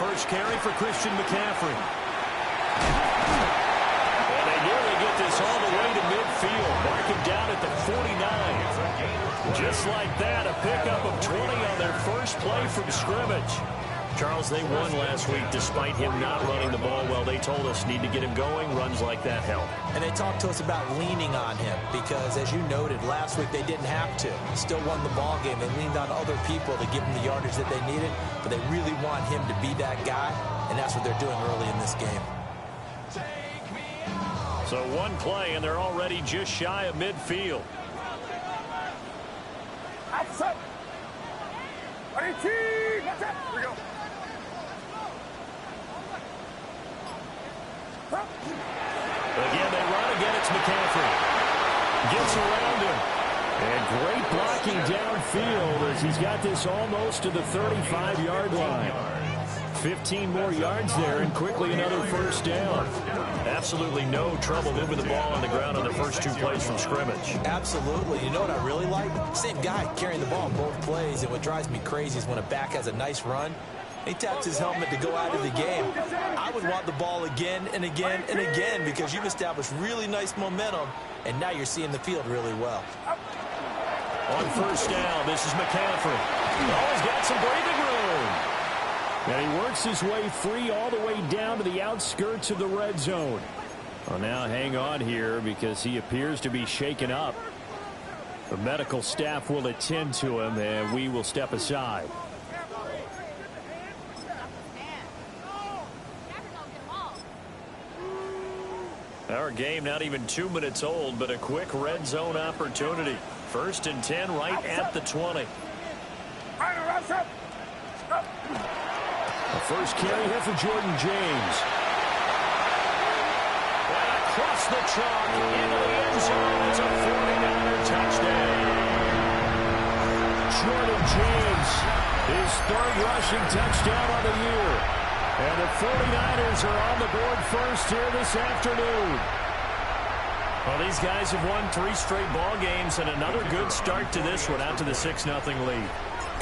first carry for Christian McCaffrey. And they nearly get this all the way to midfield. Mark him down at the 49. Just like that, a pickup of 20 on their first play from scrimmage. Charles, they won last week despite him not running the ball well. They told us need to get him going. Runs like that help. And they talked to us about leaning on him because, as you noted, last week they didn't have to. Still won the ball game. They leaned on other people to give them the yardage that they needed, but they really want him to be that guy, and that's what they're doing early in this game. So one play, and they're already just shy of midfield. Outside. Here we go. Again, they run. Again, it's McCaffrey. Gets around him. And great blocking downfield as he's got this almost to the 35-yard line. 15 more yards there, and quickly another first down. Absolutely no trouble moving the ball on the ground on the first two plays from scrimmage. Absolutely. You know what I really like? Same guy carrying the ball in both plays, and what drives me crazy is when a back has a nice run, he taps his helmet to go out of the game. I would want the ball again and again and again because you've established really nice momentum, and now you're seeing the field really well. On first down, this is McCaffrey. Oh, he's got some breathing room. And he works his way free all the way down to the outskirts of the red zone. Well, now hang on here because he appears to be shaken up. The medical staff will attend to him, and we will step aside. Our game not even 2 minutes old, but a quick red zone opportunity. 1st and 10 right at the 20. The first carry here for Jordan James. And across the chalk into the end zone. It's a 49er touchdown. Jordan James, his 3rd rushing touchdown on the year. And the 49ers are on the board first here this afternoon. Well, these guys have won 3 straight ball games, and another good start to this one out to the 6-0 lead.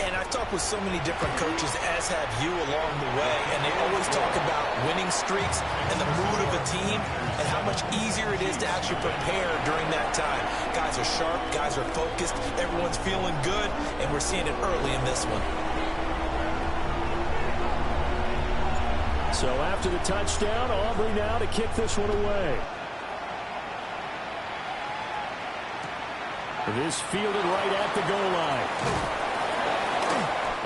And I've talked with so many different coaches, as have you along the way, and they always talk about winning streaks and the mood of a team and how much easier it is to actually prepare during that time. Guys are sharp, guys are focused, everyone's feeling good, and we're seeing it early in this one. So after the touchdown, Aubrey now to kick this one away. This fielded right at the goal line.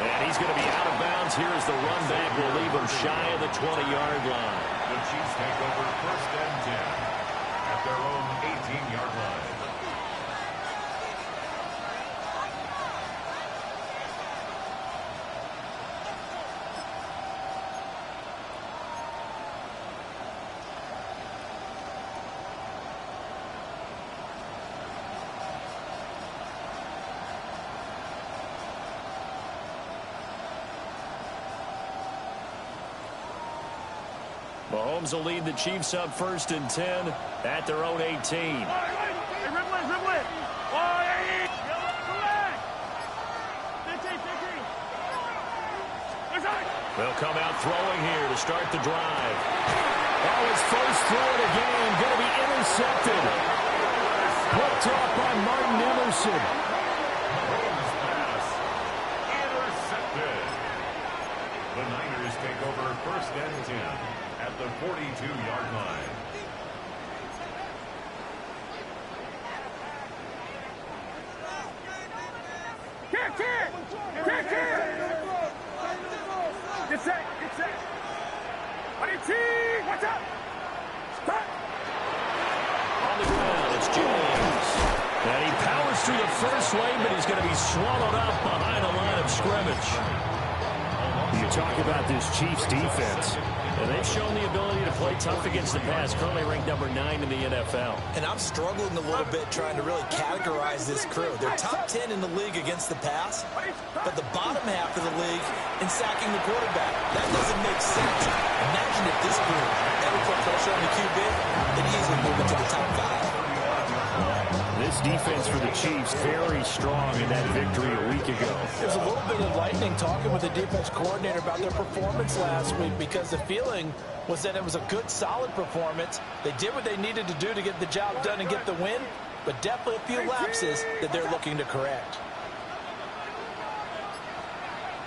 And he's going to be out of bounds here as the run back will leave him shy of the 20-yard line. The Chiefs take over 1st and 10 at their own 18-yard line. Mahomes will lead the Chiefs up 1st and 10 at their own 18. They'll come out throwing here to start the drive. Oh, his first throw of the game going to be intercepted. Picked off by Martin Emerson. Intercepted. The Niners take over 1st and 10 at the 42-yard line. Kick! Get set! Watch out! Stop! On the ground, it's James. And he powers through the first lane, but he's going to be swallowed up behind the line of scrimmage. You talk about this Chiefs defense. And they've shown the ability to play tough against the pass, currently ranked number 9 in the NFL. And I'm struggling a little bit trying to really categorize this crew. They're top 10 in the league against the pass, but the bottom half of the league in sacking the quarterback. That doesn't make sense. Imagine if this group ever put pressure on the QB, they'd easily move into the top 5. this defense for the Chiefs very strong in that victory a week ago. It was a little bit enlightening talking with the defense coordinator about their performance last week, because the feeling was that it was a good, solid performance. They did what they needed to do to get the job done and get the win, but definitely a few lapses that they're looking to correct.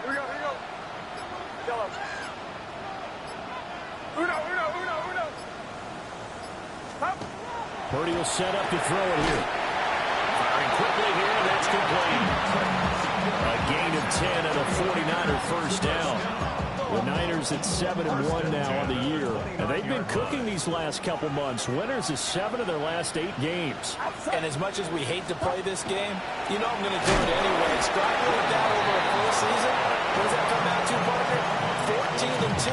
Here we go. Yellow. Uno. Up. Purdy will set up to throw it here. Firing quickly here, and that's complete. A gain of 10 and a 49er first down. The Niners at 7-1 now on the year. And they've been cooking these last couple months. Winners of 7 of their last 8 games. And as much as we hate to play this game, you know I'm going to do it anyway. Extrapolate that over a full season. What does that come out to, Parker? 14-2.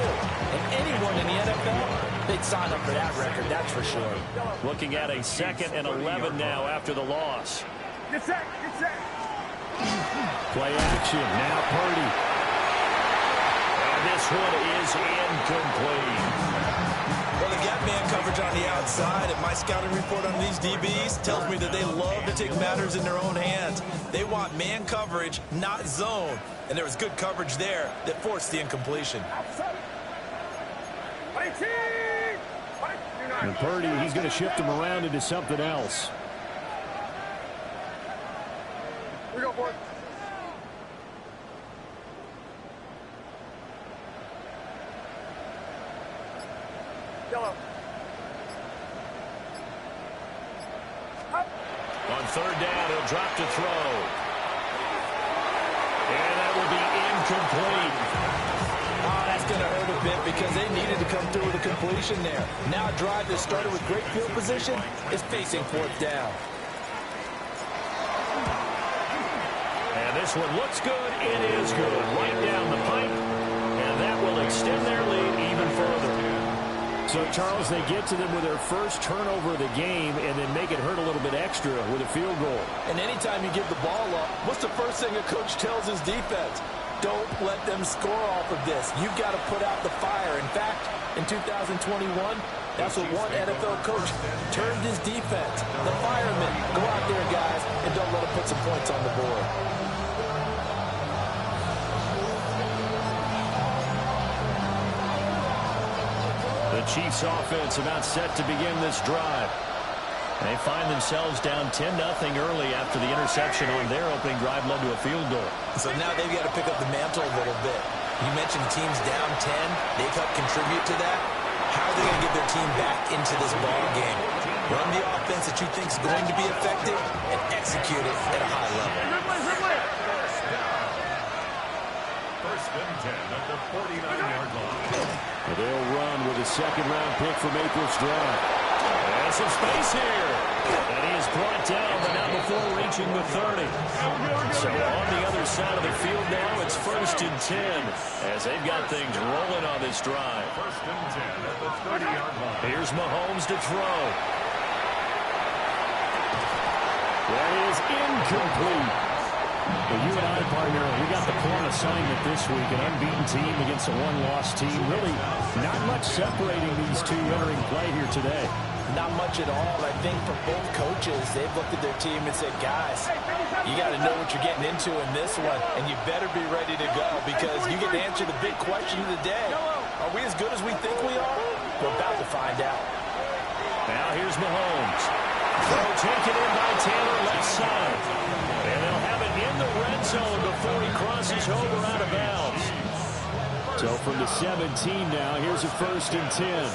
And anyone in the NFL, they'd sign up for that record, that's for sure. Looking at a 2nd and 11 now after the loss. Get set. Play action. Now Purdy. And this one is incomplete. Well, they got man coverage on the outside, and my scouting report on these DBs tells me that they love to take matters in their own hands. They want man coverage, not zone. And there was good coverage there that forced the incompletion. And Purdy, he's going to shift him around into something else. Here we go, boy. Yellow. Up. On 3rd down, he'll drop to throw. And that will be incomplete. Oh, that's going to hurt a bit because they needed to come through with a completion there. Now a drive that started with great field position is facing 4th down. And this one looks good. It is good. Right down the pipe. And that will extend their lead even further. So, Charles, they get to them with their first turnover of the game and then make it hurt a little bit extra with a field goal. And anytime you give the ball up, what's the first thing a coach tells his defense? Don't let them score off of this. You've got to put out the fire. In fact, in 2021, that's what one NFL coach termed his defense. The firemen. Go out there, guys, and don't let them put some points on the board. The Chiefs offense about set to begin this drive. They find themselves down 10-0 early after the interception on their opening drive led to a field goal. So now they've got to pick up the mantle a little bit. You mentioned the team's down 10. They've helped contribute to that. How are they going to get their team back into this ball game? Run the offense that you think is going to be effective and execute it at a high level. First and 10 at the 49-yard line. They'll run with a 2nd-round pick from April's drive. There's some space here. And he is brought down, but not before reaching the 30. So on the other side of the field now, it's 1st and 10 as they've got things rolling on this drive. First and 10 at the 30-yard line. Here's Mahomes to throw. That is incomplete. Well, you and I, partner, we got the point assignment this week. An unbeaten team against a one-loss team. Really not much separating these two entering play here today. Not much at all. I think for both coaches, they've looked at their team and said, guys, you got to know what you're getting into in this one, and you better be ready to go because you get to answer the big question of the day. Are we as good as we think we are? We're about to find out. Now here's Mahomes. Throw taken in by Taylor left side. And they'll have it in the red zone before he crosses over out of bounds. So from the 17 now, here's a 1st and 10.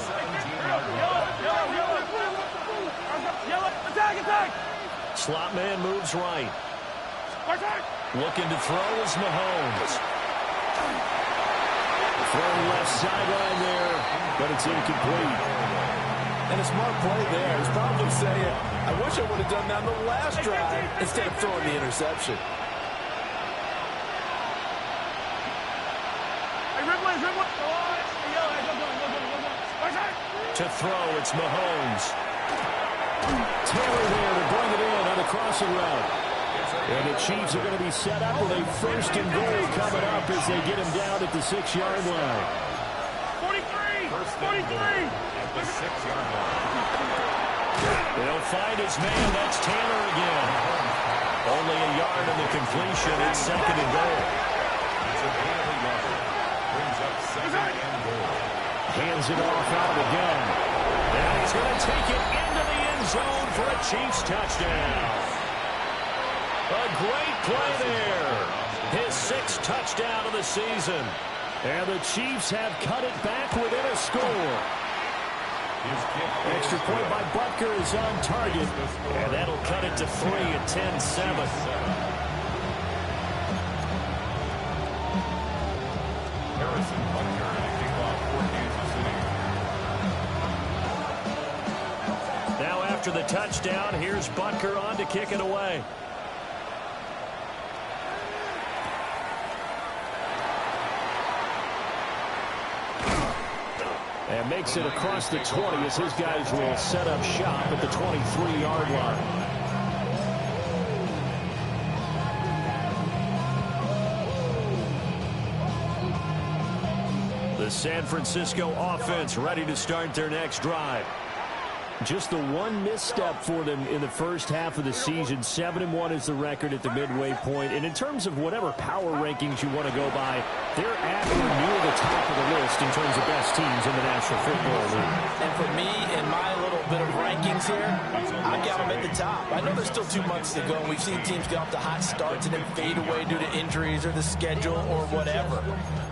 Slot man moves right. Looking to throw is Mahomes. Throw left sideline there, but it's incomplete. And a smart play there. He's probably saying, I wish I would have done that on the last drive instead of throwing the interception. To throw, it's Mahomes. Taylor there to bring it in on the crossing route. And the Chiefs are going to be set up with a 1st and goal coming up as they get him down at the 6-yard line. 43! 43! At the 6-yard line. He'll find his man. That's Taylor again. Only a yard on the completion. It's second and goal. It's a penalty yard. Brings up second and goal. Hands it off out again. And he's going to take it into the end zone for a Chiefs touchdown. A great play there. His sixth touchdown of the season. And the Chiefs have cut it back within a score. Extra point by Butker is on target. And that'll cut it to 3 at 10-7. Harrison Butker to kick off for Kansas City. Now after the touchdown, here's Butker on to kick it away. And makes it across the 20 as his guys will set up shop at the 23-yard line. The San Francisco offense ready to start their next drive. Just the one misstep for them in the first half of the season. 7-1 is the record at the midway point. And in terms of whatever power rankings you want to go by, they're at or near the top of the list in terms of best teams in the National Football League. And for me, in my little bit of rankings here, I've got them at the top. I know there's still 2 months to go, and we've seen teams get off to hot starts and then fade away due to injuries or the schedule or whatever.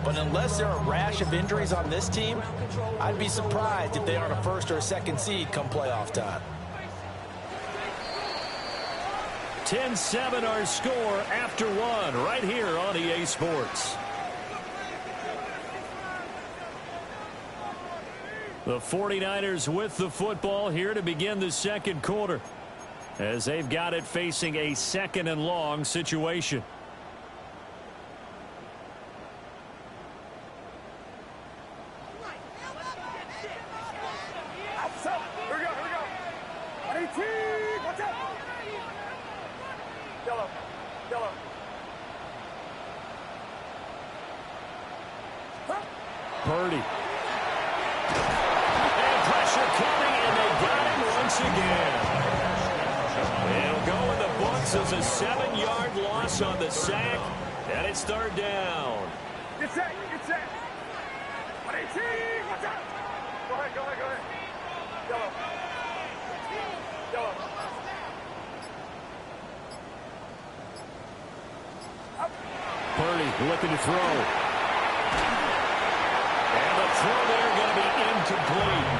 But unless there are a rash of injuries on this team, I'd be surprised if they aren't a first or a second seed come playoff time. 10-7 our score after one right here on EA Sports. The 49ers with the football here to begin the second quarter as they've got it facing a second and long situation. Here we go. 18. Watch out. Yellow. Purdy. And pressure coming, and they got him once again. It'll go in the books as a 7-yard loss on the sack, and it's third down. Get set. 18. Watch out. Go ahead. Yellow. Purdy looking to throw. And the throw there going to be incomplete.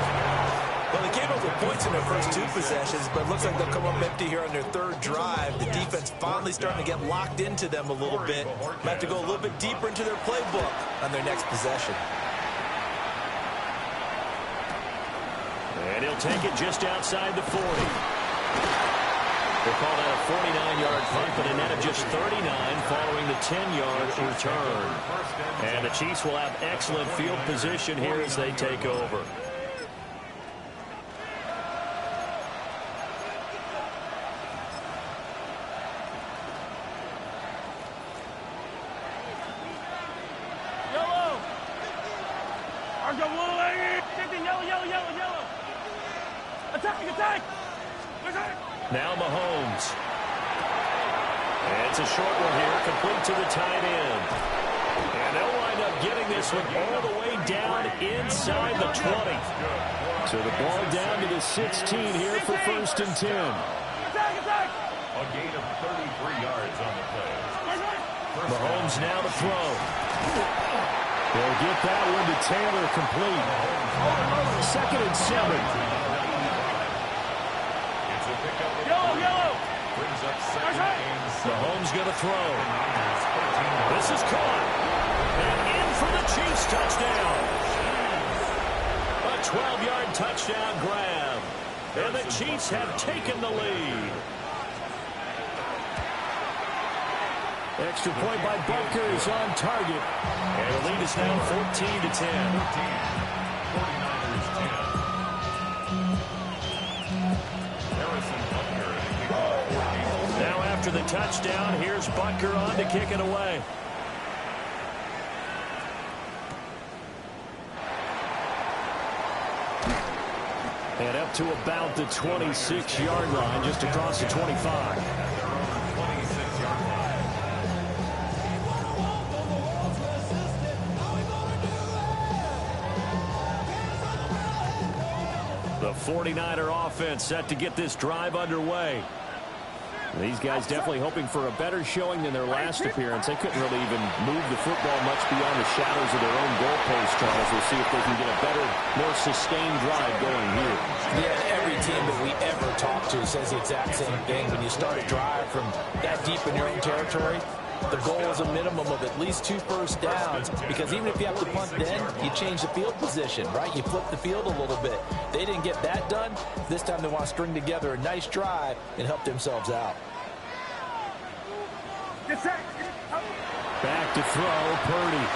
Well, they came up with points in their first 2 possessions, but it looks like they'll come up empty here on their third drive. The defense finally starting to get locked into them a little bit. Might have to go a little bit deeper into their playbook on their next possession. And he'll take it just outside the 40. They call that a 49-yard punt, but a net of just 39 following the 10-yard return. And the Chiefs will have excellent field position here as they take over. Yellow. Attack. Now Mahomes. And it's a short one here, complete to the tight end. And they'll wind up getting this one all the way down inside the 20. So the ball down to the 16 here for 1st and 10. Attack. A gain of 33 yards on the play. Mahomes now to throw. They'll get that one to Taylor complete. 2nd and 7. It's a pickup of Yellow. brings up second and 7. Mahomes going to throw. This is caught. And in for the Chiefs touchdown. A 12-yard touchdown grab. And the Chiefs have taken the lead. Extra point by Butker is on target. And the lead is now 14-10. 49ers 10. Harrison Butker to kick off for Kansas City. Now after the touchdown, here's Butker on to kick it away. And up to about the 26-yard line, just across the 25. The 49er offense set to get this drive underway. These guys definitely hoping for a better showing than their last appearance. They couldn't really even move the football much beyond the shadows of their own goalpost, Charles. We'll see if they can get a better, more sustained drive going here. Yeah, every team that we ever talk to says the exact same thing. When you start a drive from that deep in your own territory, the goal is a minimum of at least 2 first downs, because even if you have to punt then, you change the field position, right? You flip the field a little bit. They didn't get that done. This time they want to string together a nice drive and help themselves out. Back to throw, Purdy.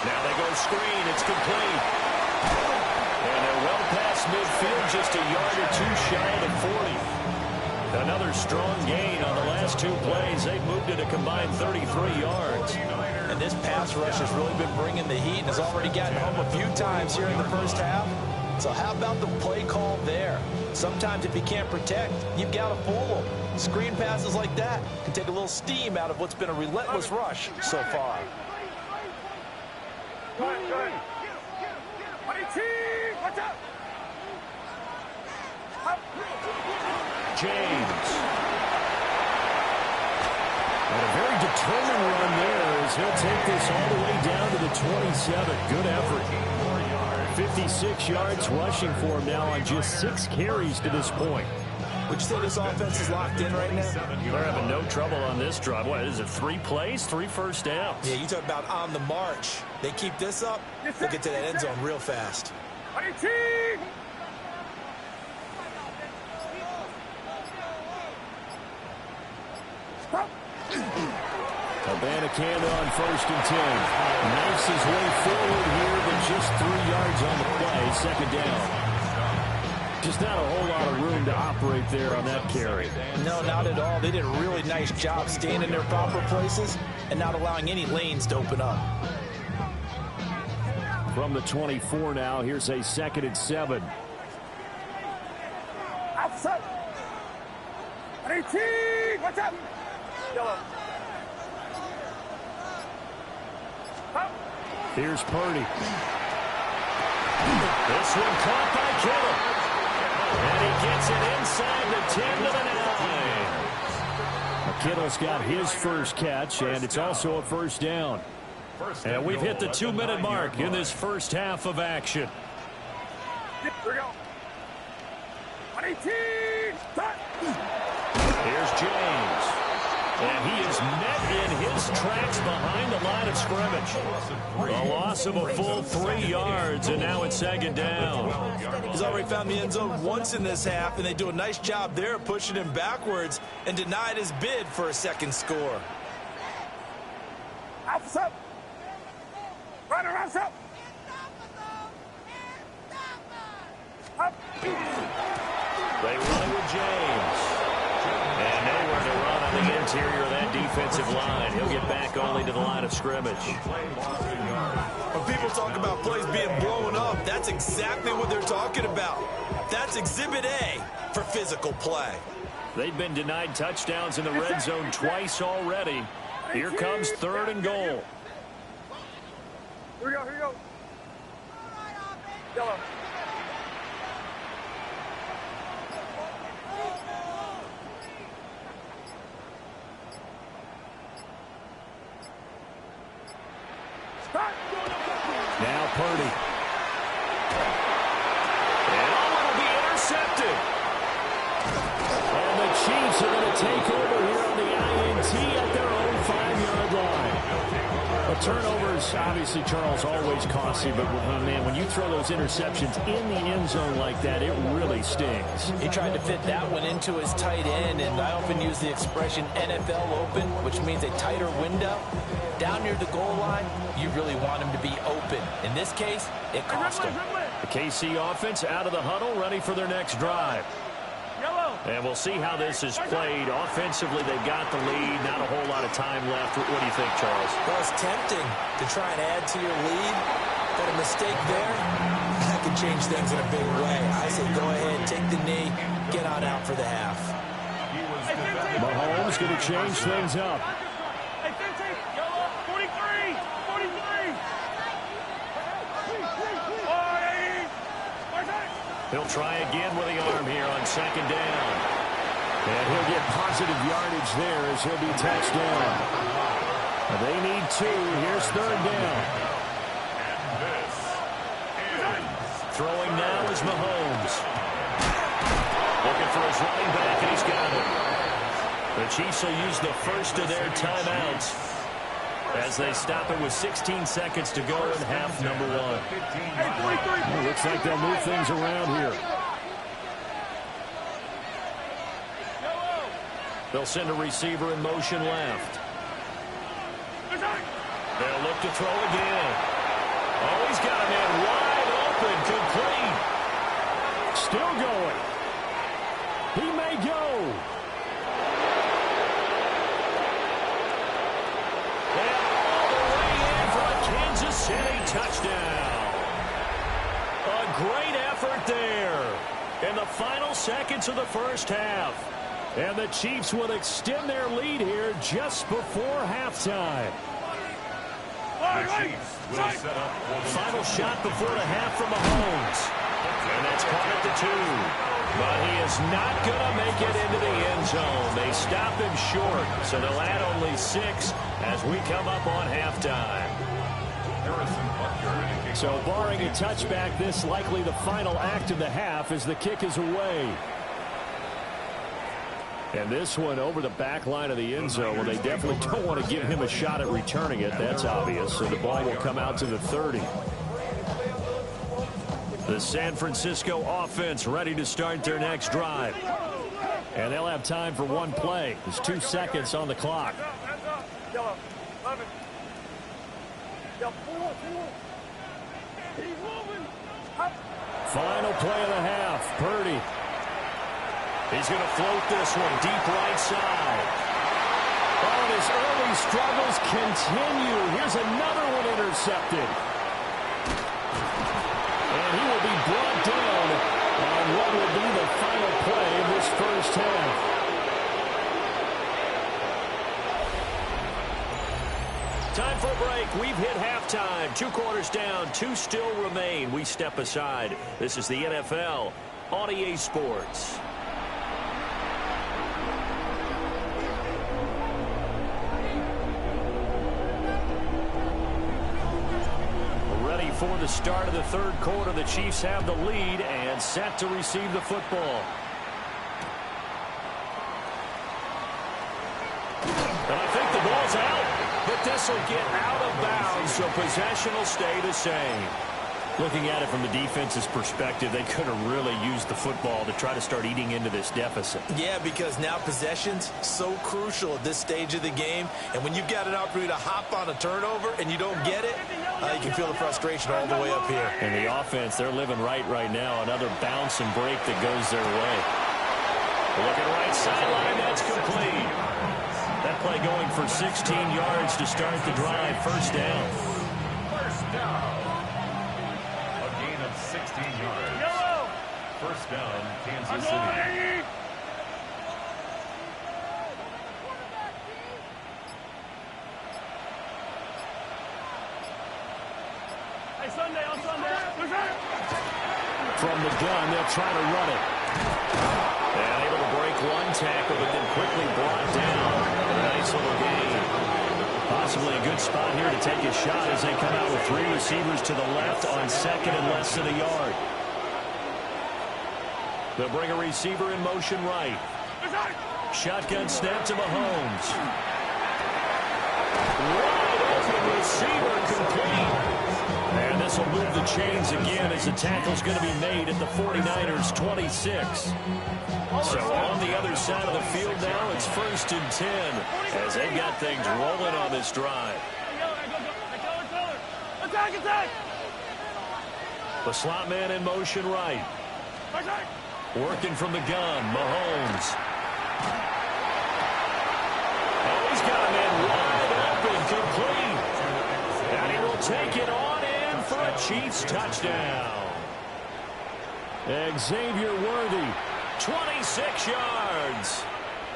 Now they go screen. It's complete. And they're well past midfield, just a yard or two shy of the 40. Another strong gain on the last 2 plays. They've moved it a combined 33 yards. And this pass rush has really been bringing the heat and has already gotten home a few times here in the first half. So how about the play call there? Sometimes if you can't protect, you've got to fool them. Screen passes like that can take a little steam out of what's been a relentless rush so far. James. And a very determined run there as he'll take this all the way down to the 27. Good effort. 56 yards rushing for him now on just 6 carries to this point. Would you say this offense is locked in right now? They're having no trouble on this drive. What is it, 3 plays, 3 first downs? Yeah, you talk about on the march. They keep this up, they'll get to that end zone real fast. Abanikanda on 1st and 10. Knifes his way forward here, but just 3 yards on the play, 2nd down. Just not a whole lot of room to operate there on that carry. No, not at all. They did a really nice job staying in their proper places and not allowing any lanes to open up. From the 24 now, here's a 2nd and 7. Outside. 18. What's up? Yellow. Here's Purdy. This one caught by Kittle. And he gets it inside the 10 to the 9. Kittle's got his first catch, and it's also a first down. And we've hit the 2-minute mark in this first half of action. Here we go. 18. Here's James. And he is met in his tracks behind the line of scrimmage. A loss of a full 3 yards, and now it's 2nd down. He's already found the end zone once in this half, and they do a nice job there pushing him backwards and denied his bid for a 2nd score. Outside. Right around up. Up. They run it with James. And nowhere to run on the interior of that defensive line. He'll get back only to the line of scrimmage. When people talk about plays being blown up, that's exactly what they're talking about. That's Exhibit A for physical play. They've been denied touchdowns in the red zone twice already. Here comes 3rd and goal. Here we go, here we go. Yellow. Now Purdy. And it'll be intercepted. And the Chiefs are going to take over here on the INT at their own 5-yard line. But turnovers, obviously, Charles, always costly. But, man, when you throw those interceptions in the end zone like that, it really stings. He tried to fit that one into his tight end, and I often use the expression NFL open, which means a tighter window. Down near the goal line, you really want him to be open. In this case, it cost him. The KC offense out of the huddle, ready for their next drive. And we'll see how this is played. Offensively, they've got the lead. Not a whole lot of time left. What do you think, Charles? Well, it's tempting to try and add to your lead. Got a mistake there. That can change things in a big way. I say go ahead, take the knee, get on out for the half. Mahomes going to change things up. Hey, 43! 43! He'll try again with the arm here on second down. And he'll get positive yardage there as he'll be touched down. They need 2. Here's third down. Throwing now is Mahomes. Looking for his running back, and he's got it. The Chiefs will use the first of their timeouts as they stop it with 16 seconds to go in half number 1. Well, looks like they'll move things around here. They'll send a receiver in motion left. They'll look to throw again. Oh, he's got a man wide open, complete. Still going. He may go. And all the way in for a Kansas City touchdown. A great effort there in the final seconds of the first half. And the Chiefs will extend their lead here just before halftime. The Chiefs will set up Final shot before the half from Mahomes. And that's caught at the 2. But he is not going to make it into the end zone. They stop him short, so they'll add only 6 as we come up on halftime. So barring a touchback, this likely the final act of the half as the kick is away. And this one over the back line of the end zone. Well, they definitely don't want to give him a shot at returning it. That's obvious. So the ball will come out to the 30. The San Francisco offense ready to start their next drive. And they'll have time for one play. There's 2 seconds on the clock. Final play of the half. Purdy. He's going to float this one deep right side. Oh, and his early struggles continue. Here's another one intercepted. And he will be brought down on what will be the final play of this first half. Time for a break. We've hit halftime. 2 quarters down. 2 still remain. We step aside. This is the NFL on EA Sports. For the start of the third quarter, the Chiefs have the lead and set to receive the football. And I think the ball's out, but this will get out of bounds, so possession will stay the same. Looking at it from the defense's perspective, they could have really used the football to try to start eating into this deficit. Yeah, because now possession's so crucial at this stage of the game. And when you've got an opportunity to hop on a turnover and you don't get it, you can feel the frustration all the way up here. And the offense, they're living right now. Another bounce and break that goes their way. Looking right sideline, that's complete. That play going for 16 yards to start the drive. First down. First down. 16 yards. Yellow. First down, Kansas City. Hey, Sunday, on Sunday. From the gun, they'll try to run it. And able to break one tackle, but then quickly brought down. A nice little gain. Possibly a good spot here to take a shot as they come out with 3 receivers to the left on second and less than a yard. They'll bring a receiver in motion right. Shotgun snap to Mahomes. Wide open receiver complete. And this will move the chains again as the tackle's going to be made at the 49ers 26. So on the other side of the field now, it's 1st and 10 as they've got things rolling on this drive. Attack! The slot man in motion right. Working from the gun, Mahomes. Oh, he's got a man wide open, complete. And he will take it on in for a Chiefs touchdown. Xavier Worthy, 26 yards.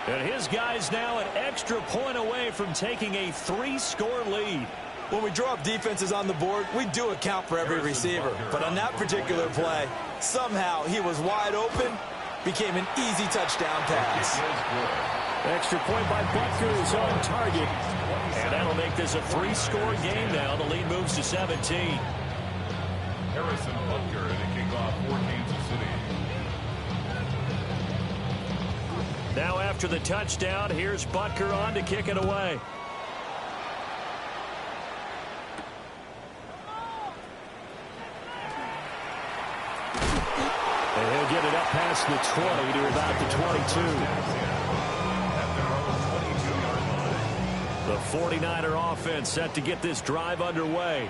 And his guy's now an extra point away from taking a 3-score lead. When we draw up defenses on the board, we do account for every receiver. But on that particular play, somehow he was wide open, became an easy touchdown pass. Extra point by Butker is on target. And that'll make this a 3-score game now. The lead moves to 17. Harrison Butker to kick off for Kansas City. Now after the touchdown, here's Butker on to kick it away. And he'll get it up past the 20 to about the 22. The 49er offense set to get this drive underway.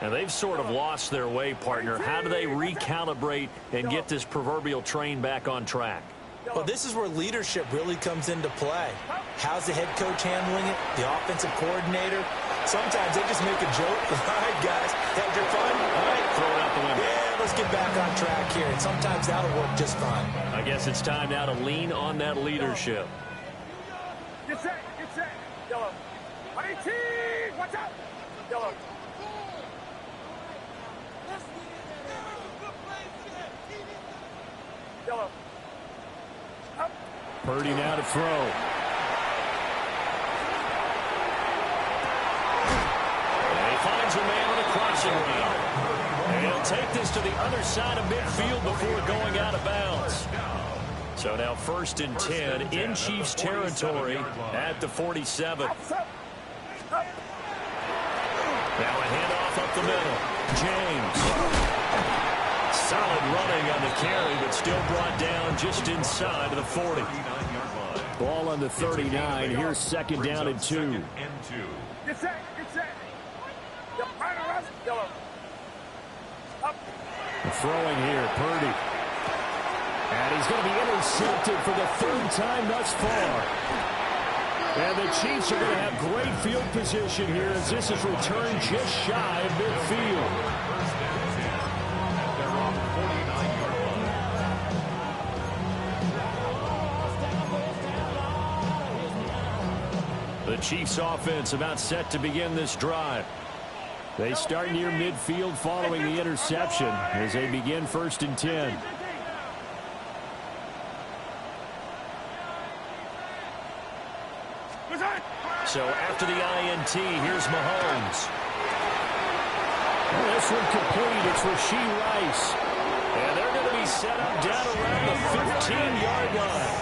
And they've sort of lost their way, partner. How do they recalibrate and get this proverbial train back on track? Well, this is where leadership really comes into play. How's the head coach handling it? The offensive coordinator? Sometimes they just make a joke. All right, guys, had your fun? All right, throw it out the window. Yeah, let's get back on track here. And sometimes that'll work just fine. I guess it's time now to lean on that leadership. Get set, get set. Yellow. 18, watch out. Yellow. Yellow. Purdy now to throw. And he finds a man on the crossing route. And he'll take this to the other side of midfield before going out of bounds. So now 1st and 10 in Chiefs territory at the 47. Now a handoff up the middle. James. Solid running on the carry, but still brought down just inside of the 40. Ball on the 39. Here's 2nd down and 2. Get set, get set. Yellow. Up. Throwing here, Purdy. And he's going to be intercepted for the 3rd time thus far. And the Chiefs are going to have great field position here as this is returned just shy of midfield. The Chiefs offense about set to begin this drive. They start near midfield following the interception as they begin 1st and 10. So after the INT, here's Mahomes. This one complete. It's Rashee Rice. And they're going to be set up down around the 15-yard line.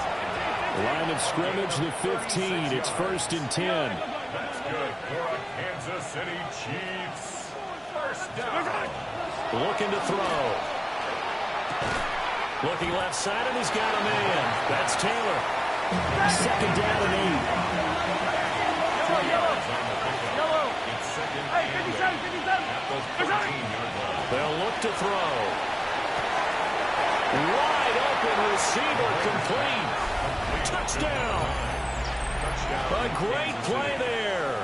Line of scrimmage, the 15. It's 1st and 10. That's good for a Kansas City Chiefs. 1st down. Looking to throw. Looking left side, and he's got a man. That's Taylor. 2nd down and 8. Yellow. It's 2nd Hey, and 57, 57. at the 14-yard line. They'll look to throw. Wide open receiver complete. Touchdown. A great play there.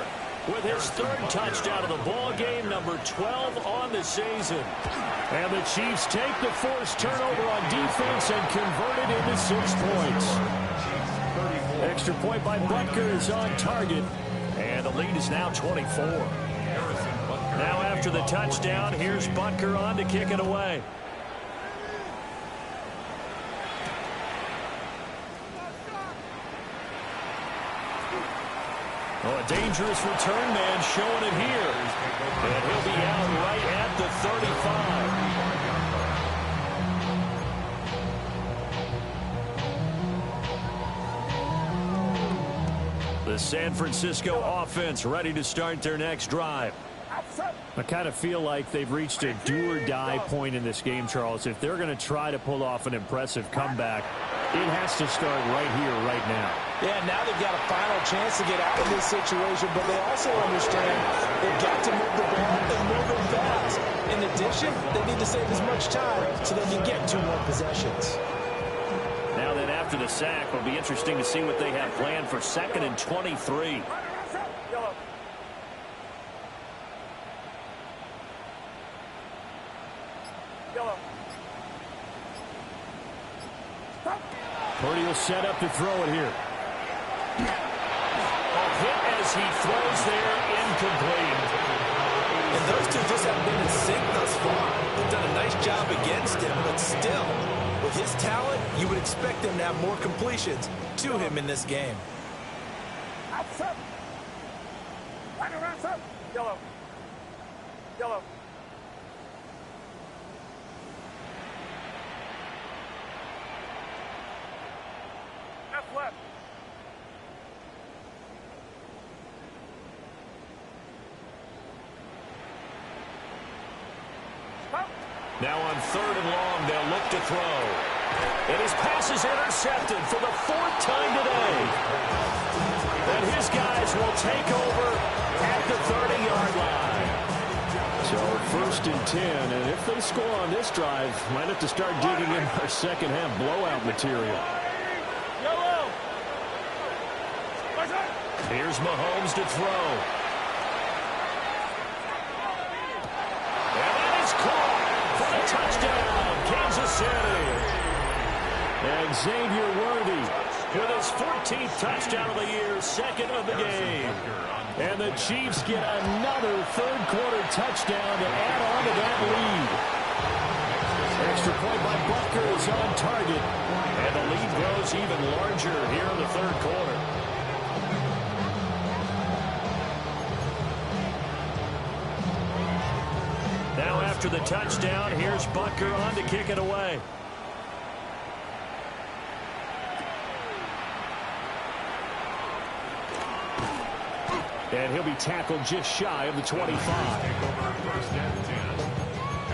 With his 3rd touchdown of the ball game, number 12 on the season. And the Chiefs take the forced turnover on defense and convert it into 6 points. Extra point by Butker is on target. And the lead is now 24. Now after the touchdown, here's Butker on to kick it away. Oh, a dangerous return man showing it here. And he'll be out right at the 35. The San Francisco offense ready to start their next drive. I kind of feel like they've reached a do-or-die point in this game, Charles. If they're going to try to pull off an impressive comeback, it has to start right here, right now. Yeah, now they've got a final chance to get out of this situation, but they also understand they've got to move the ball and move it fast. In addition, they need to save as much time so they can get 2 more possessions. Now then, after the sack, it'll be interesting to see what they have planned for 2nd and 23. Purdy will set up to throw it here. A hit as he throws there, incomplete. And those two just haven't been in sync thus far. They've done a nice job against him, but still, with his talent, you would expect him to have more completions to him in this game. Outside. Right around, sir. Yellow. Yellow. Left. Now on 3rd and long, they'll look to throw. And his pass is intercepted for the 4th time today. And his guys will take over at the 30-yard line. So 1st and 10, and if they score on this drive, might have to start digging in our second-half blowout material. Here's Mahomes to throw. And that is caught for the touchdown, Kansas City. And Xavier Worthy with his 14th touchdown of the year, 2nd of the game. And the Chiefs get another 3rd-quarter touchdown to add on to that lead. Extra point by Butker is on target. And the lead grows even larger here in the 3rd quarter. Now after the touchdown, here's Butker on to kick it away. And he'll be tackled just shy of the 25. Take over 1st and 10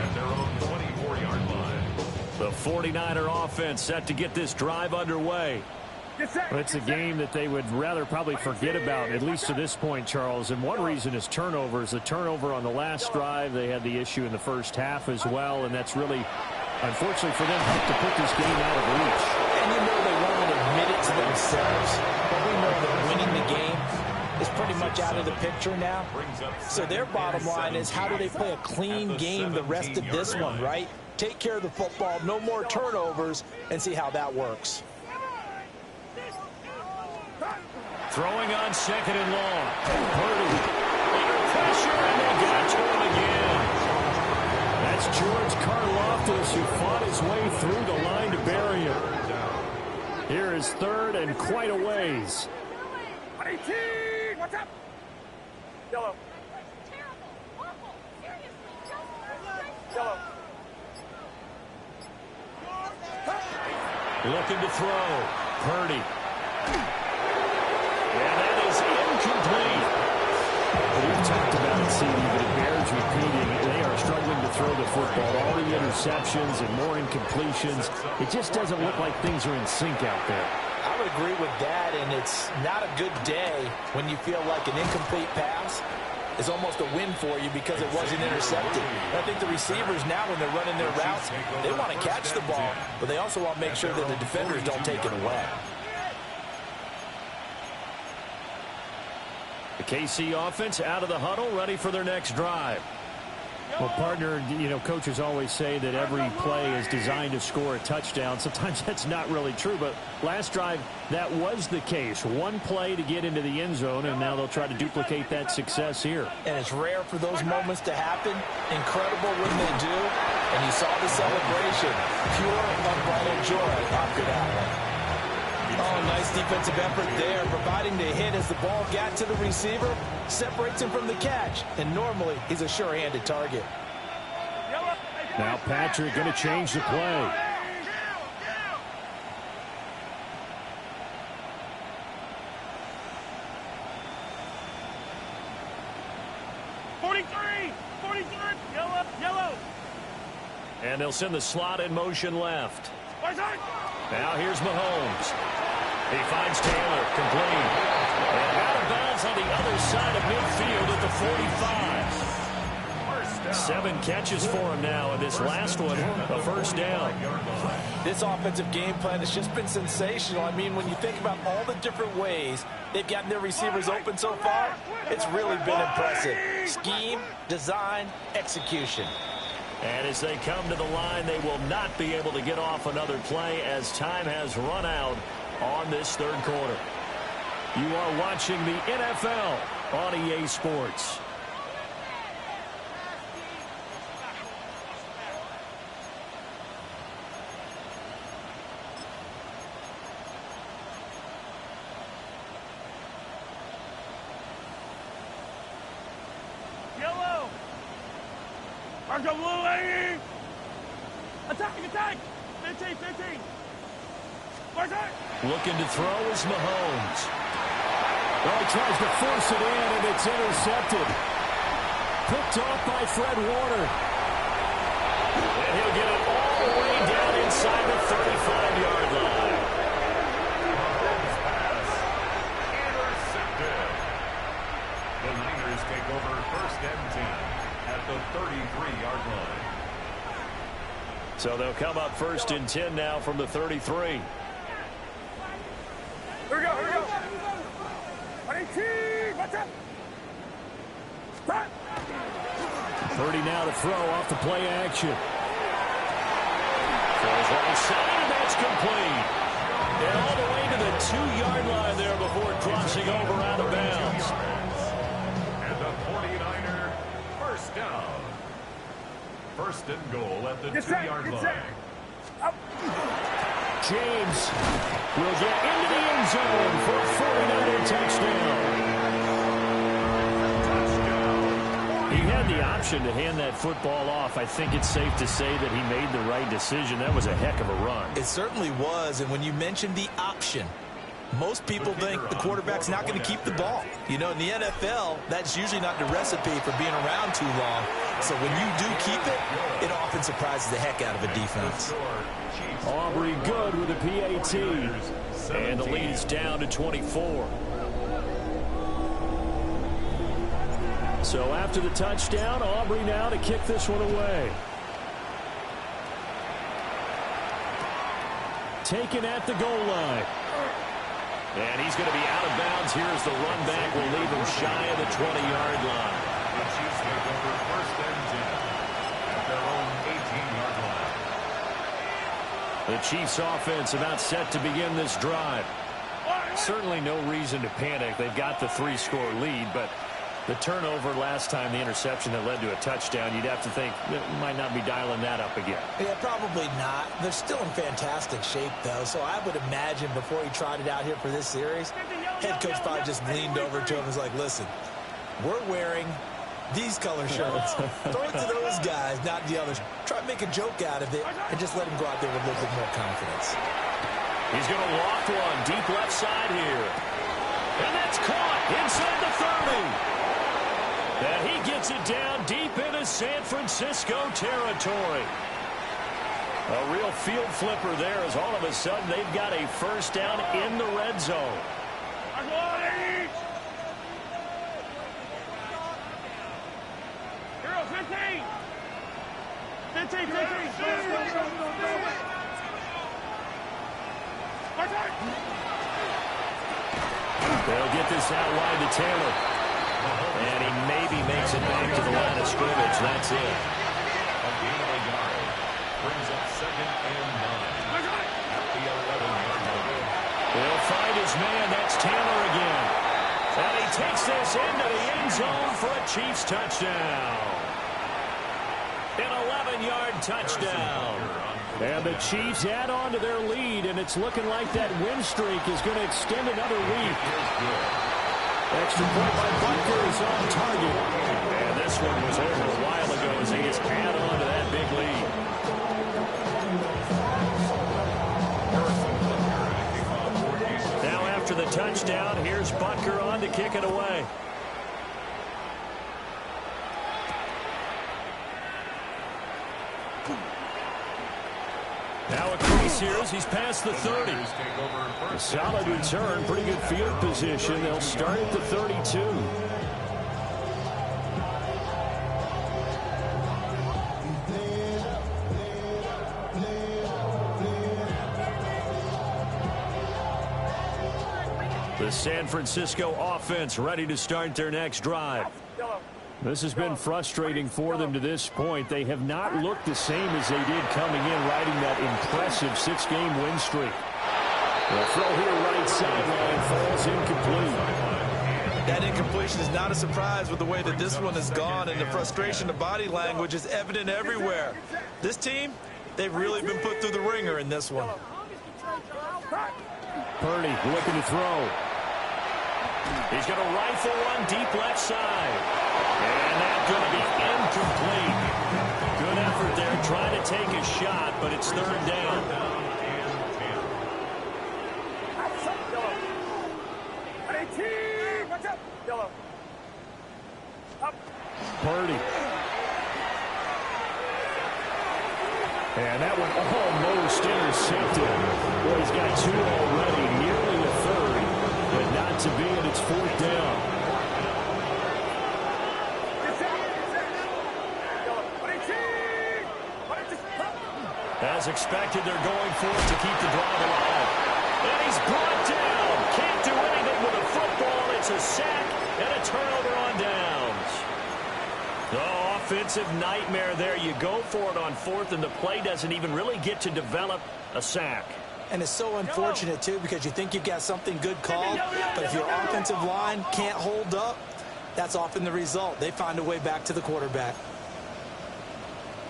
at their own 24-yard line. The 49er offense set to get this drive underway. Well, it's a game that they would rather probably forget about, at least to this point, Charles. And one reason is turnovers. The turnover on the last drive, they had the issue in the first half as well, and that's really, unfortunately for them, helped to put this game out of reach. And you know they won't admit it to themselves, but we know that winning the game is pretty much out of the picture now. So their bottom line is, how do they play a clean game the rest of this one, right? Take care of the football, no more turnovers, and see how that works. Throwing on 2nd and long. Purdy under pressure, and they got to him again. That's George Karlaftis, who fought his way through the line to bury him. Here is 3rd and quite a ways. 18! What's up? Yellow. Yellow. Looking to throw. Purdy. And that is incomplete. We've talked about it, CD, but it bears repeating. They are struggling to throw the football. All the interceptions and more incompletions. It just doesn't look like things are in sync out there. I would agree with that, and it's not a good day when you feel like an incomplete pass is almost a win for you because it wasn't intercepted. I think the receivers now, when they're running their routes, they want to catch the ball, but they also want to make sure that the defenders don't take it away. The KC offense out of the huddle, ready for their next drive. Well, partner, you know, coaches always say that every play is designed to score a touchdown. Sometimes that's not really true, but last drive, that was the case. One play to get into the end zone, and now they'll try to duplicate that success here. And it's rare for those moments to happen. Incredible when they do. And you saw the celebration. Pure, unbridled joy after that one. Oh, nice defensive effort there, providing the hit as the ball got to the receiver, separates him from the catch, and normally he's a sure-handed target. Now Patrick going to change the play. Yellow. And they'll send the slot in motion left. Now here's Mahomes. He finds Taylor, complete. And out of bounds on the other side of midfield at the 45. 7 catches for him now, and this last one, a first down. This offensive game plan has just been sensational. I mean, when you think about all the different ways they've gotten their receivers open so far, it's really been impressive. Scheme, design, execution. And as they come to the line, they will not be able to get off another play as time has run out on this third quarter. You are watching the NFL on EA Sports. Yellow! Mark the blue lady! Attack! 15! Looking to throw is Mahomes. Well, he tries to force it in, and it's intercepted. Picked off by Fred Warner. And he'll get it all the way down inside the 35-yard line. Mahomes pass intercepted. The Niners take over first and 10 at the 33-yard line. So they'll come up first and 10 now from the 33. Here we go! 18! Watch out! Stop! 30 now to throw off the play action. Throws right side, and that's complete. And all the way to the 2-yard line there before crossing over out of bounds. And the 49er first down. First and goal at the 2-yard line. Up! James will get into the end zone for a 49er touchdown. He had the option to hand that football off. I think it's safe to say that he made the right decision. That was a heck of a run. It certainly was, and when you mentioned the option, most people think the quarterback's not going to keep the ball. You know, in the NFL, that's usually not the recipe for being around too long. So when you do keep it, it often surprises the heck out of a defense. Aubrey good with a PAT. And the lead is down to 24. So after the touchdown, Aubrey now to kick this one away. Taken at the goal line. And he's going to be out of bounds. Here's the run back. Will leave him shy of the 20-yard line. The Chiefs take over first and 10 at their own 18-yard line. The Chiefs offense about set to begin this drive. Certainly no reason to panic. They've got the 3-score lead, but the turnover last time, the interception that led to a touchdown, you'd have to think it might not be dialing that up again. Yeah, probably not. They're still in fantastic shape, though, so I would imagine before he tried it out here for this series, head coach probably just leaned over to him and was like, listen, we're wearing these color shirts. Throw it to those guys, not the others. Try to make a joke out of it and just let him go out there with a little bit more confidence. He's going to loft one deep left side here. And that's caught inside the 30. And he gets it down deep into San Francisco territory. A real field flipper there as all of a sudden they've got a first down in the red zone. Hero, 15! 15! They'll get this out wide to Taylor. And he maybe makes it back to the line of scrimmage. That's it. A gain of a yard brings up second and 9 at the 11-yard line. He'll find his man. That's Taylor again. And he takes this into the end zone for a Chiefs touchdown. An 11-yard touchdown. And the Chiefs add on to their lead, and it's looking like that win streak is going to extend another week. Extra point by Butker is on target. And this one was over a while ago as they just add on to that big lead. Now after the touchdown, here's Butker on to kick it away. Now a crease here as he's past the 30. A solid return, pretty good field position. They'll start at the 32. The San Francisco offense ready to start their next drive. This has been frustrating for them to this point. They have not looked the same as they did coming in, riding that impressive 6-game win streak. The throw here right sideline falls incomplete. That incompletion is not a surprise with the way that this one has gone, and the frustration of body language is evident everywhere. This team, they've really been put through the ringer in this one. Purdy looking to throw. He's going to rifle one deep left side. And that's going to be incomplete. Good effort there trying to take a shot, but it's third down. Purdy. And that one almost intercepted. Boy, he's got two already, nearly a third, but not to be, and it's fourth down. As expected, they're going for it to keep the drive alive. And he's brought down. Can't do anything with a football. It's a sack and a turnover on downs. Oh, offensive nightmare there. You go for it on fourth, and the play doesn't even really get to develop a sack. And it's so unfortunate, too, because you think you've got something good called, but if your offensive line can't hold up, that's often the result. They find a way back to the quarterback.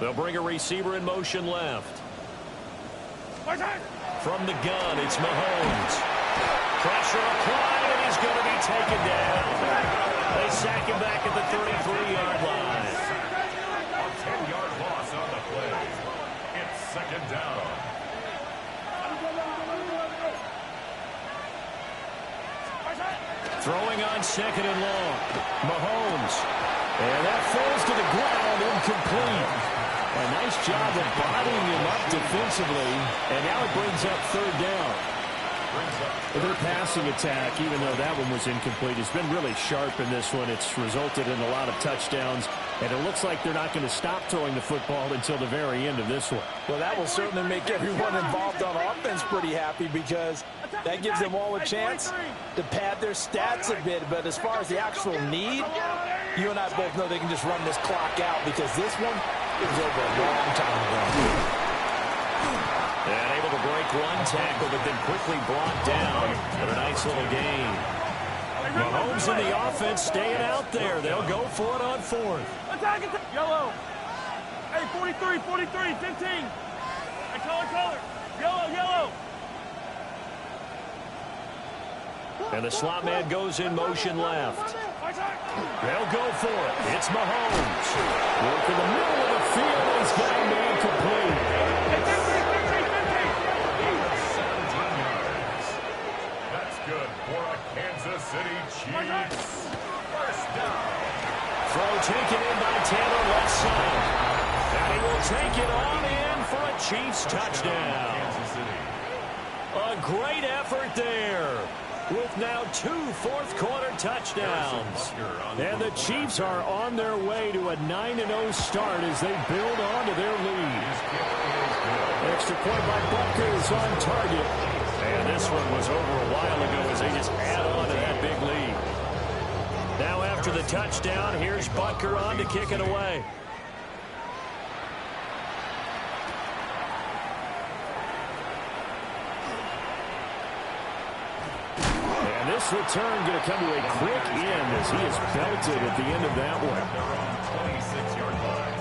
They'll bring a receiver in motion left. From the gun, it's Mahomes. Pressure applied, and he's going to be taken down. They sack him back at the 33-yard line. A 10-yard loss on the play. It's second down. Throwing on second and long. Mahomes. And that falls to the ground, incomplete. A nice job of bodying him up defensively, and now it brings up third down. Their passing attack, even though that one was incomplete, has been really sharp in this one. It's resulted in a lot of touchdowns, and it looks like they're not going to stop throwing the football until the very end of this one. Well, that will certainly make everyone involved on offense pretty happy, because that gives them all a chance to pad their stats a bit. But as far as the actual need, you and I both know they can just run this clock out, because this one is over a long time ago. And able to break one tackle, but then quickly brought down at a nice little gain. Mahomes and the offense staying out there. They'll go for it on fourth. Attack it. Yellow. Hey, 43, 43, 15. Hey, color. Yellow. And the slot man goes in motion left. They'll go for it. It's Mahomes. Work in the middle of the field. He's got a man complete. 17 yards. That's good for a Kansas City Chiefs. First down. Throw taken in by Taylor left side. And he will take it on in for a Chiefs touchdown. Kansas City. A great effort there, with now 2 fourth-quarter touchdowns. And the Chiefs are on their way to a 9-0 start as they build on to their lead. Extra point by Butker is on target. And this one was over a while ago as they just add on to that big lead. Now after the touchdown, here's Butker on to kick it away. And this return going to come to a quick end as he is belted at the end of that one. They're on 26-yard line.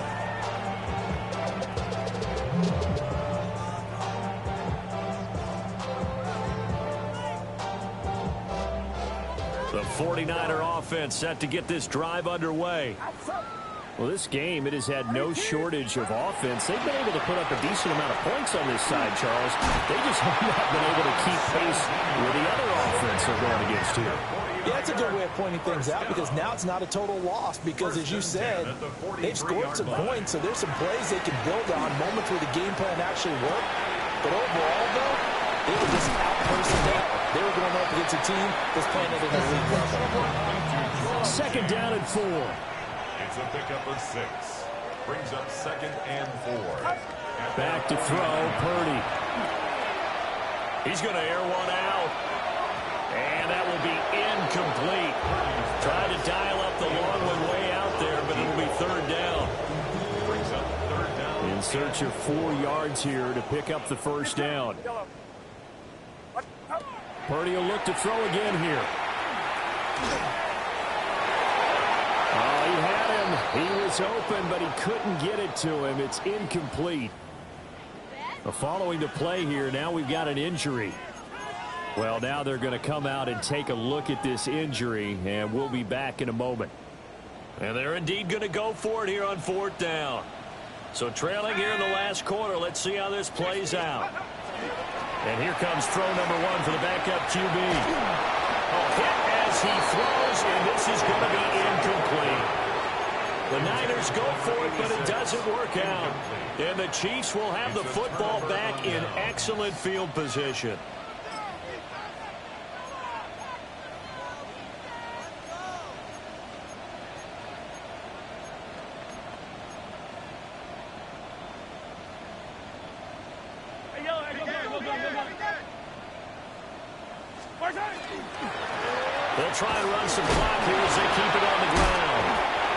The 49er offense set to get this drive underway. Well, this game, it has had no shortage of offense. They've been able to put up a decent amount of points on this side, Charles. They just have not been able to keep pace with the other offense they're going against here. Yeah, that's a good way of pointing things out, because now it's not a total loss, because as you said, they've scored some points, so there's some plays they can build on, moments where the game plan actually worked. But overall, though, they were just out-personnel. They were going up against a team that's playing at an elite level. Second down and 4. It's a pickup of 6. Brings up second and 4. Back to throw, Purdy. He's going to air one out. And that will be incomplete. Tried to dial up the long one way out there, but third down. In search of 4 yards here to pick up the first down. Purdy will look to throw again here. Oh, he had him. He was open, but he couldn't get it to him. It's incomplete. Following the play here, now we've got an injury. Well, now they're going to come out and take a look at this injury, and we'll be back in a moment. And they're indeed going to go for it here on 4th down. So trailing here in the last quarter, let's see how this plays out. And here comes throw number 1 for the backup QB. Hit as he throws, and this is going to be incomplete. The Niners go for it, but it doesn't work out. And the Chiefs will have the football back in excellent field position. They'll try and run some clock here as they keep it on the ground.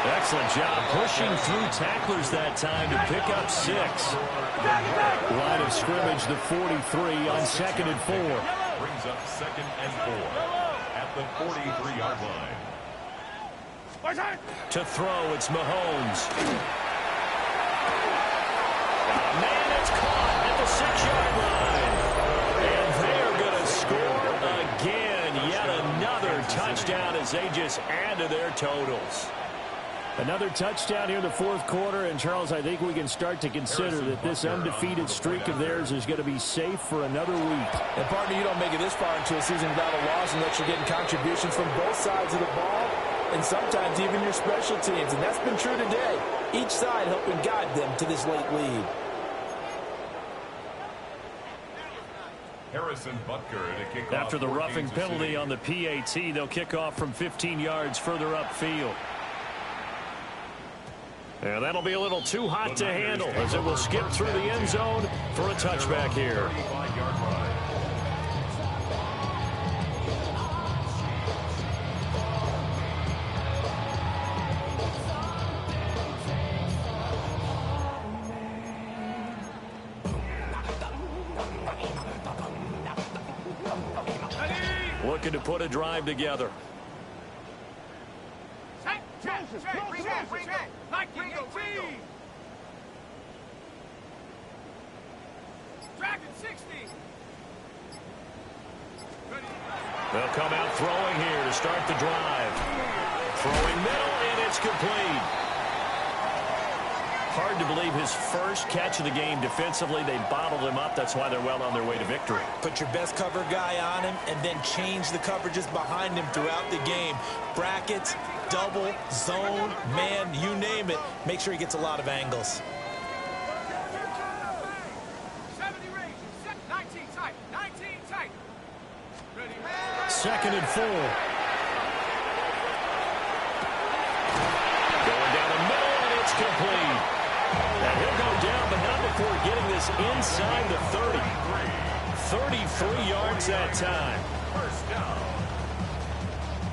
Excellent job pushing through tacklers that time to pick up 6. Line of scrimmage, the 43 on 2nd and 4. Brings up 2nd and 4 at the 43-yard line. To throw, it's Mahomes. Man, it's caught at the 6-yard line. And they're going to score again. Yet another touchdown as they just add to their totals. Another touchdown here in the 4th quarter. And, Charles, I think we can start to consider that this undefeated streak of theirs is going to be safe for another week. And, partner, you don't make it this far into a season without a loss unless you're getting contributions from both sides of the ball and sometimes even your special teams. And that's been true today. Each side helping guide them to this late lead. Harrison Butker to kick off. After the roughing penalty on the PAT, they'll kick off from 15 yards further upfield. And that'll be a little too hot to handle as it will skip through the end zone for a touchback here. Looking to put a drive together. They'll come out throwing here to start the drive. Throwing middle, and it's complete. Hard to believe his first catch of the game defensively. They bottled him up. That's why they're well on their way to victory. Put your best cover guy on him and then change the coverages behind him throughout the game. Brackets, double, zone, man, you name it. Make sure he gets a lot of angles. 2nd and 4. Going down the middle, and it's complete. And he'll go down, but not before getting this inside the 30. 33 yards that time. First down.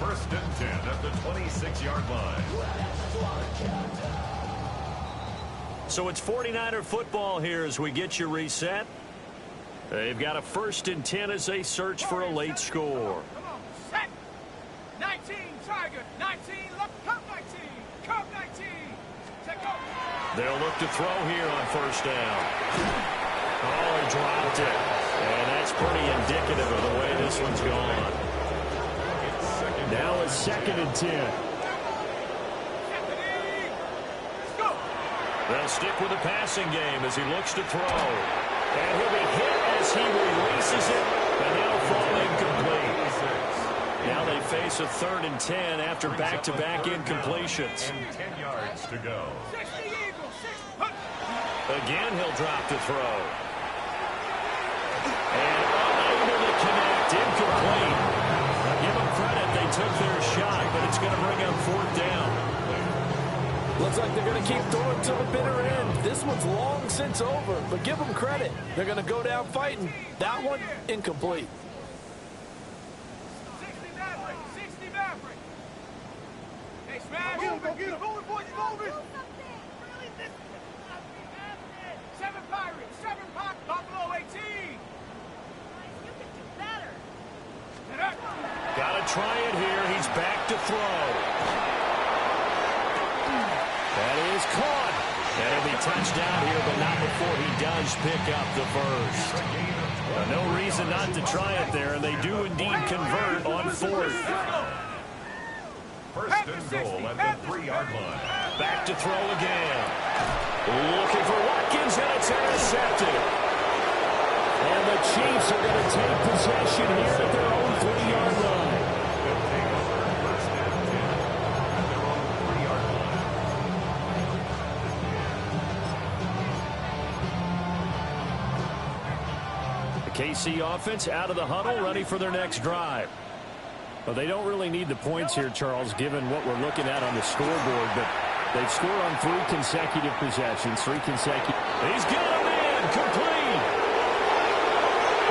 1st and 10 at the 26-yard line. So it's 49er football here as we get you reset. They've got a 1st and 10 as they search for a late score. Come on, set. 19, Tiger. 19, left, come 19. Come 19. Take off. They'll look to throw here on 1st down. Oh, he dropped it. And that's pretty indicative of the way this one's gone. Now it's 2nd and 10. They'll stick with the passing game as he looks to throw. And he'll be hit as he releases it, and he'll fall incomplete. Now they face a 3rd and 10 after back-to-back incompletions. And 10 yards to go. Again, he'll drop the throw. And unable to connect, incomplete. Now give them credit, they took their shot, but it's going to bring up 4th down. Looks like they're going to keep throwing to the bitter end. This one's long since over, but give them credit. They're going to go down fighting. That one, incomplete. 60 Maverick. 60 Maverick. Hey, Smash. Moving, boys, moving. try it here. He's back to throw. That is caught. That'll be touchdown here, but not before he does pick up the first. No reason not to try it there, and they do indeed convert on fourth. First and goal at the 3-yard line. Back to throw again. Looking for Watkins, and it's intercepted. And the Chiefs are going to take possession here at their own 3-yard line. They'll take over first and 10 at their own 3-yard line. The KC offense out of the huddle, ready for their next drive. Well, they don't really need the points here, Charles, given what we're looking at on the scoreboard, but they've scored on 3 consecutive possessions, 3 consecutive. He's got him in, complete.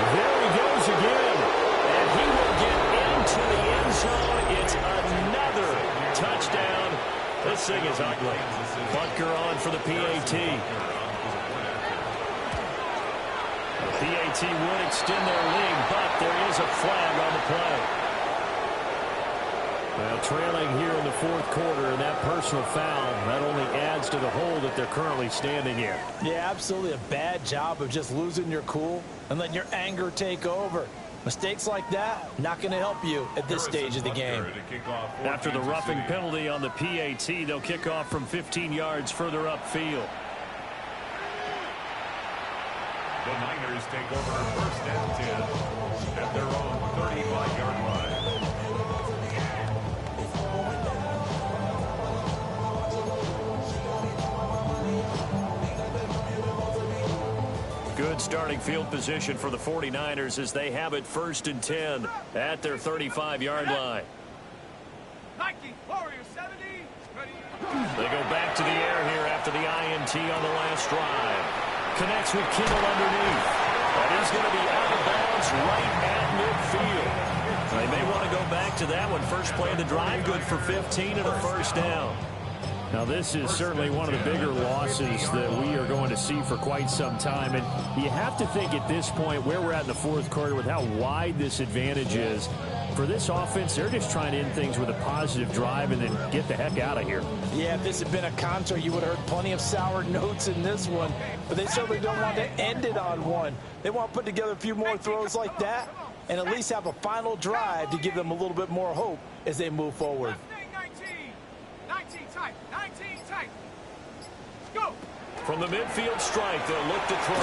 There he goes again, and he will get into the end zone. It's another touchdown. This thing is ugly. Butker on for the PAT. The PAT would extend their lead, but there is a flag on the play. Well, trailing here in the fourth quarter, and that personal foul not only adds to the hole that they're currently standing in. Yeah, absolutely a bad job of just losing your cool and letting your anger take over. Mistakes like that, not going to help you at this stage of the game. After the roughing penalty on the PAT, they'll kick off from 15 yards further upfield. The Niners take over first and 10 at their own 35-yard line. Good starting field position for the 49ers as they have it first and 10 at their 35-yard line. Nike, Warrior 70. They go back to the air here after the INT on the last drive. Connects with Kittle underneath. And he's going to be out of bounds right at midfield. They may want to go back to that one. First play of the drive, good for 15 and a first down. Now, this is certainly one of the bigger losses that we are going to see for quite some time. And you have to think at this point where we're at in the fourth quarter with how wide this advantage is. For this offense, they're just trying to end things with a positive drive and then get the heck out of here. Yeah, if this had been a concert, you would have heard plenty of sour notes in this one. But they certainly don't want to end it on one. They want to put together a few more throws like that and at least have a final drive to give them a little bit more hope as they move forward. 19 tight. 19 tight. Go. From the midfield strike, they'll look to throw.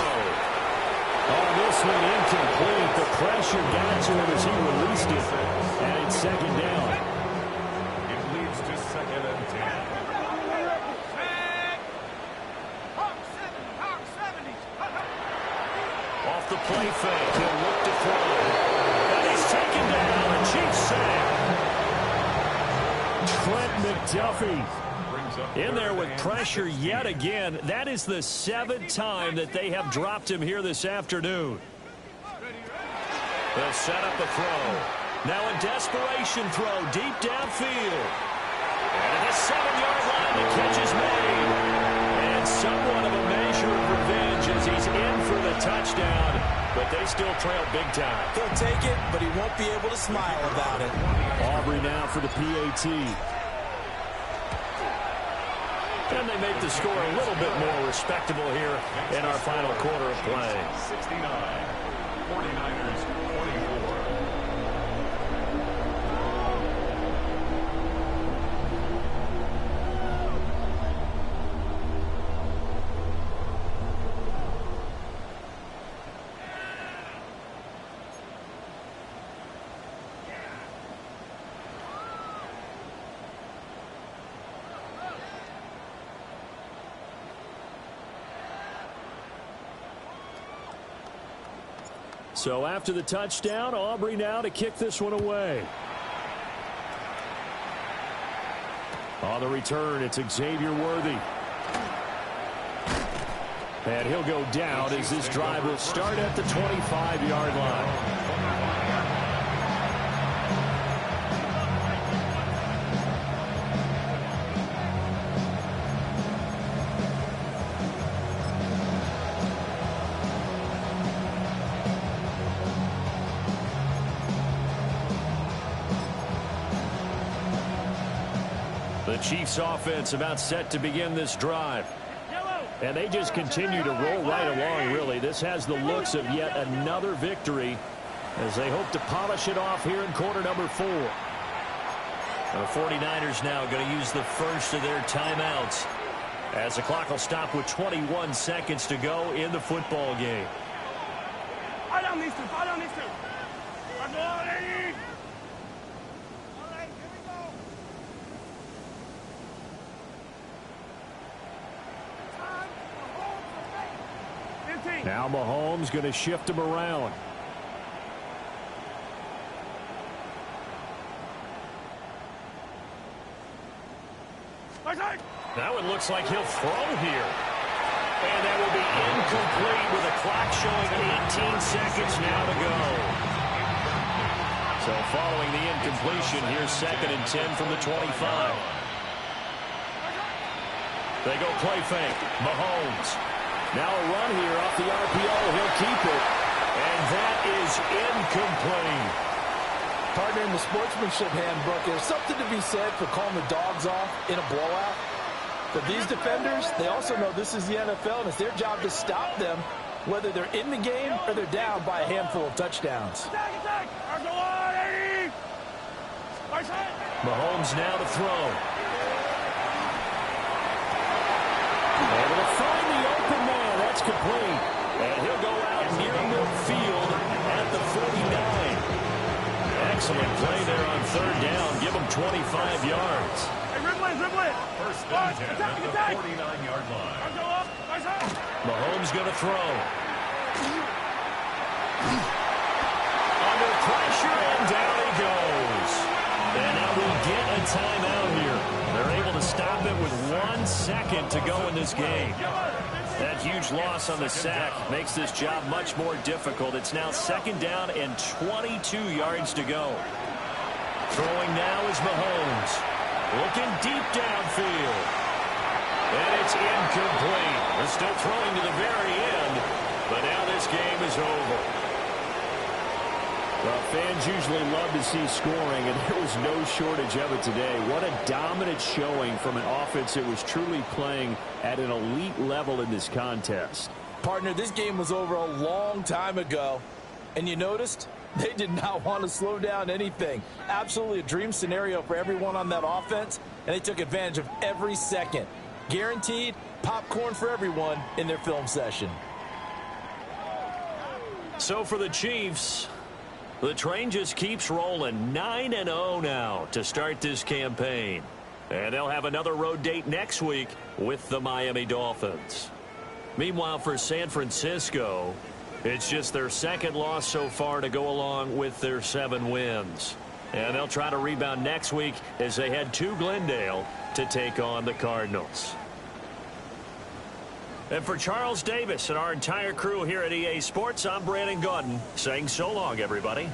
Oh, this one incomplete. The pressure got to him as he released it. And it's second down. It leads to second and 10. Off the play fake, he'll look to throw. And he's taken down. A Chiefs sack. Trent McDuffie in there with pressure yet again. That is the 7th time that they have dropped him here this afternoon. They'll set up a throw. Now a desperation throw deep downfield. And at the 7-yard line, the catch is made. And somewhat of a measure of revenge as he's in for the touchdown. But they still trail big time. He'll take it, but he won't be able to smile about it. Aubrey now for the PAT. And they make the score a little bit more respectable here in our final quarter of play. 69, 49ers 24. So after the touchdown, Aubrey now to kick this one away. On the return, it's Xavier Worthy. And he'll go down as this drive will start at the 25-yard line. Chiefs offense about set to begin this drive. And they just continue to roll right along, really. This has the looks of yet another victory as they hope to polish it off here in quarter number 4. The 49ers now going to use the first of their timeouts as the clock will stop with 21 seconds to go in the football game. Fire down these two. Fire down these two. Let's go, lady. All right, here we go. 15. Now Mahomes going to shift him around. Now it looks like he'll throw here. And that will be incomplete with the clock showing 18 seconds now to go. So following the incompletion, here's 2nd and 10 from the 25. They go play fake. Mahomes. Now a run here off the RPO. He'll keep it. And that is incomplete. Partner, in the sportsmanship handbook, there's something to be said for calling the dogs off in a blowout. But these defenders, they also know this is the NFL, and it's their job to stop them, whether they're in the game or they're down by a handful of touchdowns. Mahomes now to throw. Able to find the open man. That's complete. And he'll go out near midfield at the 49. Excellent play there on 3rd down. Give him 25 yards. Hey, dribble it. First and 10 at the 49-yard line. Mahomes going to throw. Under pressure, and down he goes. And now we'll get a timeout here. They're able to stop it with 1 second to go in this game. That huge loss on the sack makes this job much more difficult. It's now 2nd down and 22 yards to go. Throwing now is Mahomes. Looking deep downfield. And it's incomplete. They're still throwing to the very end, but now this game is over. Well, fans usually love to see scoring, and there was no shortage of it today. What a dominant showing from an offense that was truly playing at an elite level in this contest. Partner, this game was over a long time ago, and you noticed they did not want to slow down anything. Absolutely a dream scenario for everyone on that offense, and they took advantage of every second. Guaranteed popcorn for everyone in their film session. So for the Chiefs, the train just keeps rolling. 9-0 now to start this campaign. And they'll have another road date next week with the Miami Dolphins. Meanwhile, for San Francisco, it's just their 2nd loss so far to go along with their 7 wins. And they'll try to rebound next week as they head to Glendale to take on the Cardinals. And for Charles Davis and our entire crew here at EA Sports, I'm Brandon Gaudin saying so long, everybody.